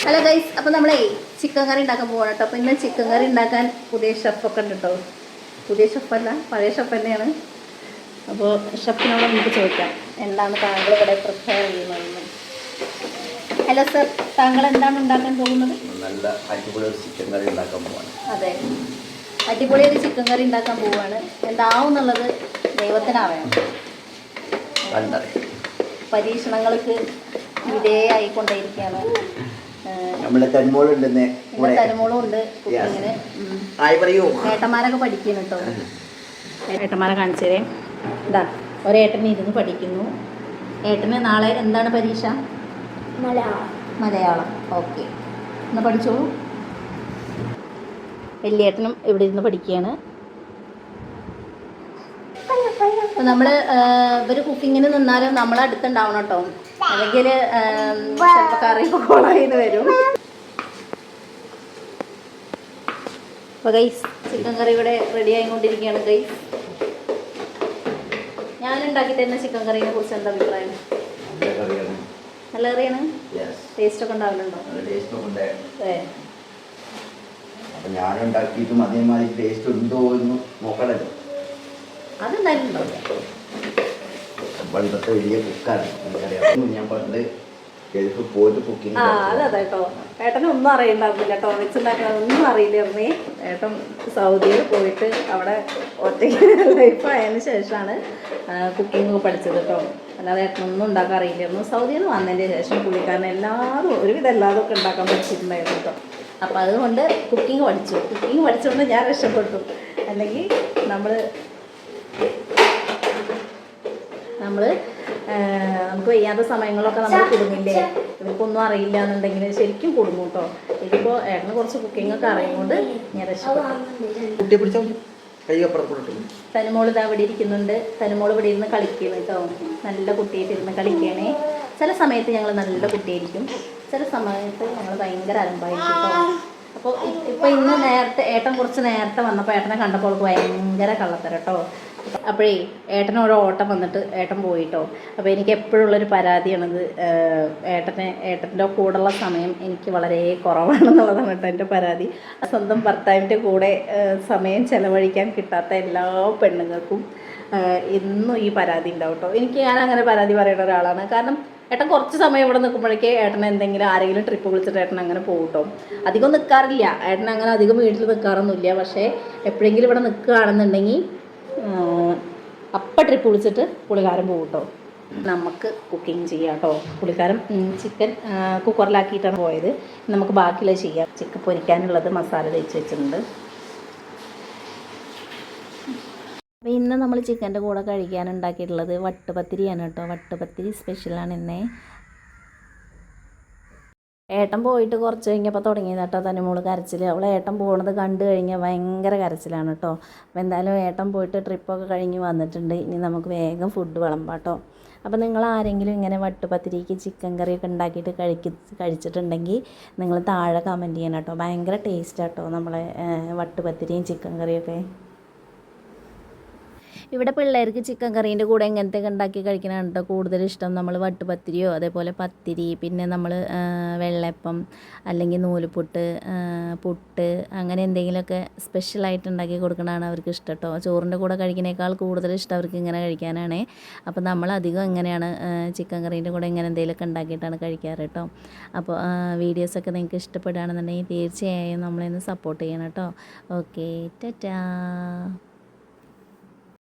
Hello guys, അപ്പോൾ നമ്മളേ chicken കറി ഉണ്ടാക്കാൻ പോകണം കേട്ടോ. അപ്പോൾ ഇന്ന് ചിക്കൻ കറി ഉണ്ടാക്കാൻ പുതിയ ഷെഫൊക്കെ ഉണ്ട് കേട്ടോ. പുതിയ ഷെഫല്ല, പഴയ ഷെഫ് തന്നെയാണ്. അപ്പോൾ ഷെഫിനോട് നമുക്ക് ചോദിക്കാം എന്താണ് താങ്കൾ ഇവിടെ പ്രിപ്പയർ ചെയ്യുന്നതെന്ന്. ഹലോ സർ, താങ്കൾ എന്താണ് ഉണ്ടാക്കാൻ പോകുന്നത്? നല്ല അടിപൊളി ഒരു ചിക്കൻ കറി ഉണ്ടാക്കാൻ പോവാണ്. അതെ, അടിപൊളി ഒരു ചിക്കൻ കറി ഉണ്ടാക്കാൻ പോവുകയാണ്. എന്താവും എന്നുള്ളത് ദൈവത്തിനറിയാം. പരീക്ഷണങ്ങൾക്ക് വിധേയായിക്കൊണ്ടേയിരിക്കുകയാണ്. നമ്മുടെ തന്മോളുണ്ട്, തനുമോളും ഉണ്ട് കുക്കിങ്ങിന്. ഏട്ടന്മാരൊക്കെ പഠിക്കുന്നു കേട്ടോ. ഏട്ടന്മാരെ കാണിച്ചു തരേ. ഇതാ ഒരേട്ടന് ഇരുന്ന് പഠിക്കുന്നു. ഏട്ടന് നാളെ എന്താണ് പരീക്ഷ? മലയാളം. ഓക്കെ, എന്നാൽ പഠിച്ചോളൂ. വലിയേട്ടനും ഇവിടെ ഇരുന്ന് പഠിക്കുകയാണ്. അപ്പോൾ നമ്മൾ ഇവർ കുക്കിങ്ങിന് നിന്നാലും നമ്മൾ അടുത്തുണ്ടാവണം കേട്ടോ, അല്ലെങ്കിൽ ചിലപ്പോൾ കറി കോളായിന്ന് വരും. അപ്പോൾ ഗൈസ്, ചിക്കൻ കറി ഇവിടെ റെഡി ആയിക്കൊണ്ടിരിക്കുകയാണ് ഗൈസ്. ഞാൻ ഉണ്ടാക്കി തരുന്ന ചിക്കൻ കറീനെ കുറിച്ച് എന്താ അഭിപ്രായം? നല്ല കറിയാണ്. ടേസ്റ്റ് ഒക്കെ ഉണ്ടാവലുണ്ടോ? ഞാനുണ്ടാക്കിയിട്ടും അതേമാതിരി ടേസ്റ്റ് ഉണ്ടോ എന്ന് നോക്കണല്ലോ. അതെന്തായാലും ഉണ്ടാവില്ല. പണ്ടത്തെ വലിയ കുക്കാണ്, ഞാൻ പണ്ട് ഗൾഫ് പോയിട്ട് കുക്കിംഗ്. അതെ കേട്ടോ, ഏട്ടന് ഒന്നും അറിയണ്ടായിരുന്നില്ല കേട്ടോ, വെച്ചുണ്ടാക്കാൻ ഒന്നും അറിയില്ലായിരുന്നേ. ഏട്ടൻ സൗദിയിൽ പോയിട്ട് അവിടെ ഒറ്റയ്ക്ക് ലൈഫായതിന് ശേഷമാണ് കുക്കിംഗ് പഠിച്ചത് കേട്ടോ. അല്ലാതെ ഏട്ടനൊന്നും ഉണ്ടാക്കാൻ അറിയില്ലായിരുന്നു. സൗദിയിൽ നിന്ന് വന്നതിൻ്റെ ശേഷം പുള്ളിക്കാരൻ എല്ലാവരും ഒരുവിധം എല്ലാതും ഒക്കെ ഉണ്ടാക്കാൻ പഠിച്ചിട്ടുണ്ടായിരുന്നു കേട്ടോ. അപ്പോൾ അതുകൊണ്ട് കുക്കിംഗ് പഠിച്ചു. കുക്കിംഗ് പഠിച്ചുകൊണ്ട് ഞാൻ രക്ഷപ്പെട്ടു. അല്ലെങ്കിൽ നമുക്ക് വയ്യാത്ത സമയങ്ങളൊക്കെ നമ്മൾ കുടുങ്ങില്ലേ. ഇവർക്കൊന്നും അറിയില്ല എന്നുണ്ടെങ്കിൽ ശരിക്കും കുടുങ്ങും കേട്ടോ. ഇതിപ്പോൾ ഏട്ടന് കുറച്ച് കുക്കിംഗ് ഒക്കെ അറിയുകൊണ്ട് ഞാൻ രക്ഷപ്പെട്ടു. തനുമോൾ ഇതാ ഇവിടെ ഇരിക്കുന്നുണ്ട്. തനുമോൾ ഇവിടെ ഇരുന്ന് കളിക്കുന്നു കേട്ടോ. നല്ല കുട്ടിയായിട്ട് ഇരുന്ന് കളിക്കണേ. ചില സമയത്ത് ഞങ്ങൾ നല്ല കുട്ടിയായിരിക്കും, ചില സമയത്ത് ഞങ്ങൾ ഭയങ്കര അലമ്പായിരിക്കും കേട്ടോ. അപ്പോൾ ഇപ്പോൾ ഇന്ന് ഏട്ടൻ കുറച്ച് നേരത്തെ വന്നപ്പോൾ ഏട്ടനെ കണ്ടപ്പോൾ ഭയങ്കര കള്ളത്തരം കേട്ടോ. അപ്പോഴേ ഏട്ടനോരോ ഓട്ടം വന്നിട്ട് ഏട്ടൻ പോയിട്ടോ. അപ്പോൾ എനിക്ക് എപ്പോഴുള്ളൊരു പരാതിയാണത്, ഏട്ടൻ്റെ കൂടെയുള്ള സമയം എനിക്ക് വളരെ കുറവാണെന്നുള്ളതാണ് കേട്ടോ എൻ്റെ പരാതി. സ്വന്തം ഭർത്താവിൻ്റെ കൂടെ സമയം ചെലവഴിക്കാൻ കിട്ടാത്ത എല്ലാ പെണ്ണുങ്ങൾക്കും എന്നും ഈ പരാതി ഉണ്ടാവും കേട്ടോ. ഞാൻ അങ്ങനെ പരാതി പറയുന്ന ഒരാളാണ്. കാരണം ഏട്ടൻ കുറച്ച് സമയം ഇവിടെ നിൽക്കുമ്പോഴേക്കേ ഏട്ടൻ എന്തെങ്കിലും ആരെങ്കിലും ട്രിപ്പ് വിളിച്ചിട്ട് ഏട്ടൻ അങ്ങനെ പോകും കേട്ടോ. അധികം നിൽക്കാറില്ല ഏട്ടൻ, അങ്ങനെ അധികം വീട്ടിൽ നിൽക്കാറൊന്നുമില്ല. പക്ഷേ എപ്പോഴെങ്കിലും ഇവിടെ നിൽക്കുകയാണെന്നുണ്ടെങ്കിൽ അപ്പം ട്രിപ്പ് വിളിച്ചിട്ട് പുള്ളിക്കാരൻ പോകും കേട്ടോ. നമുക്ക് കുക്കിംഗ് ചെയ്യാം കേട്ടോ. പുള്ളിക്കാരൻ ചിക്കൻ കുക്കറിലാക്കിയിട്ടാണ് പോയത്. നമുക്ക് ബാക്കിയുള്ളത് ചെയ്യാം. ചിക്കൻ പൊരിക്കാനുള്ളത് മസാല തേച്ച് വെച്ചിട്ടുണ്ട്. അപ്പോൾ ഇന്ന് നമ്മൾ ചിക്കൻ്റെ കൂടെ കഴിക്കാനുണ്ടാക്കിയിട്ടുള്ളത് വട്ടുപത്തിരിയാണ് കേട്ടോ. വട്ടുപത്തിരി സ്പെഷ്യലാണ് ഇന്നേ. ഏട്ടൻ പോയിട്ട് കുറച്ച് കഴിഞ്ഞപ്പോൾ തുടങ്ങിയത് കേട്ടോ തനുമോള് കരച്ചിൽ. അവൾ ഏട്ടൻ പോകുന്നത് കണ്ടു കഴിഞ്ഞാൽ ഭയങ്കര കരച്ചിലാണ് കേട്ടോ. അപ്പോൾ എന്തായാലും ഏട്ടൻ പോയിട്ട് ട്രിപ്പൊക്കെ കഴിഞ്ഞ് വന്നിട്ടുണ്ട്. ഇനി നമുക്ക് വേഗം ഫുഡ് വിളമ്പാം കേട്ടോ. അപ്പോൾ നിങ്ങൾ ആരെങ്കിലും ഇങ്ങനെ വട്ടുപത്തിരിക്ക് ചിക്കൻ കറിയൊക്കെ ഉണ്ടാക്കിയിട്ട് കഴിച്ചിട്ടുണ്ടെങ്കിൽ നിങ്ങൾ താഴെ കമൻറ്റ് ചെയ്യണം കേട്ടോ. ഭയങ്കര ടേസ്റ്റ് കേട്ടോ നമ്മളെ വട്ടുപത്തിരിയും ചിക്കൻ കറിയൊക്കെ. ഇവിടെ പിള്ളേർക്ക് ചിക്കൻ കറീൻ്റെ കൂടെ എങ്ങനത്തെയൊക്കെ ഉണ്ടാക്കി കഴിക്കാനാണ് കേട്ടോ കൂടുതൽ ഇഷ്ടം. നമ്മൾ വട്ടുപത്തിരിയോ അതേപോലെ പത്തിരി, പിന്നെ നമ്മൾ വെള്ളയപ്പം അല്ലെങ്കിൽ നൂലുപുട്ട്, പുട്ട്, അങ്ങനെ എന്തെങ്കിലുമൊക്കെ സ്പെഷ്യലായിട്ട് ഉണ്ടാക്കി കൊടുക്കണതാണ് അവർക്ക് ഇഷ്ടം കേട്ടോ. ചോറിൻ്റെ കൂടെ കഴിക്കുന്നേക്കാൾ കൂടുതൽ ഇഷ്ടം അവർക്ക് ഇങ്ങനെ കഴിക്കാനാണ്. അപ്പോൾ നമ്മളധികം എങ്ങനെയാണ് ചിക്കൻ കറീൻ്റെ കൂടെ ഇങ്ങനെ എന്തെങ്കിലുമൊക്കെ ഉണ്ടാക്കിയിട്ടാണ് കഴിക്കാറ് കേട്ടോ. അപ്പോൾ വീഡിയോസൊക്കെ നിങ്ങൾക്ക് ഇഷ്ടപ്പെടുകയാണെന്നുണ്ടെങ്കിൽ തീർച്ചയായും നമ്മളെ ഒന്ന് സപ്പോർട്ട് ചെയ്യണം കേട്ടോ. ഓക്കെ, ടാറ്റാ.